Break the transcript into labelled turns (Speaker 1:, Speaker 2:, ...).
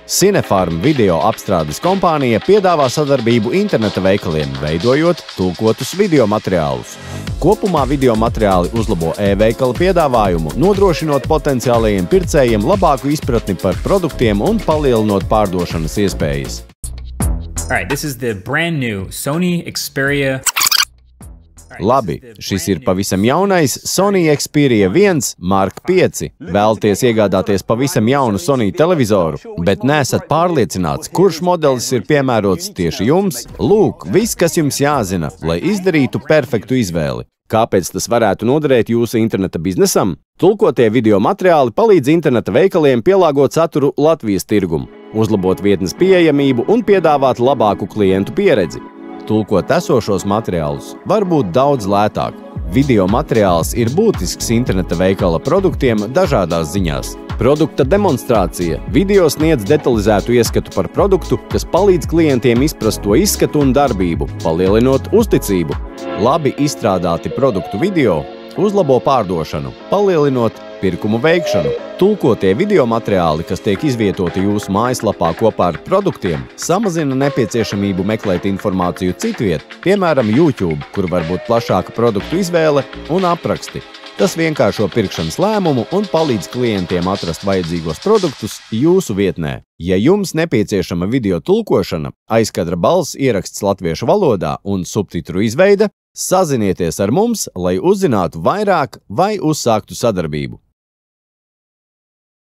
Speaker 1: Cinefarm video apstrādes kompānija piedāvā sadarbību interneta veikaliem, veidojot tulkotus video materiālus. Kopumā video materiāli uzlabo e-veikala piedāvājumu, nodrošinot potenciālajiem pircējiem labāku izpratni par produktiem un palielinot pārdošanas iespējas.
Speaker 2: All right, this is the brand new Sony Xperia.
Speaker 1: Labi, šis ir pavisam jaunais Sony Xperia 1 Mark 5. Vēlaties iegādāties pavisam jaunu Sony televizoru, bet neesat pārliecināts, kurš modelis ir piemērots tieši jums? Lūk, viss, kas jums jāzina, lai izdarītu perfektu izvēli. Kāpēc tas varētu noderēt jūsu interneta biznesam? Tulkotie video materiāli palīdz interneta veikaliem pielāgot saturu Latvijas tirgumu, uzlabot vietnes pieejamību un piedāvāt labāku klientu pieredzi. Tulkot esošos materiālus var būt daudz lētāk. Video materiāls ir būtisks interneta veikala produktiem dažādās ziņās. Produkta demonstrācija. Video sniedz detalizētu ieskatu par produktu, kas palīdz klientiem izprast to izskatu un darbību, palielinot uzticību. Labi izstrādāti produktu video uzlabo pārdošanu, palielinot pirkumu veikšanu. Tulkotie video materiāli, kas tiek izvietoti jūsu mājaslapā kopā ar produktiem, samazina nepieciešamību meklēt informāciju citviet, piemēram, YouTube, kur var būt plašāka produktu izvēle un apraksti. Tas vienkāršo pirkšanas lēmumu un palīdz klientiem atrast vajadzīgos produktus jūsu vietnē. Ja jums nepieciešama video tulkošana, aizkadra balss ieraksts latviešu valodā un subtitru izveide, sazinieties ar mums, lai uzzinātu vairāk vai uzsāktu sadarbību.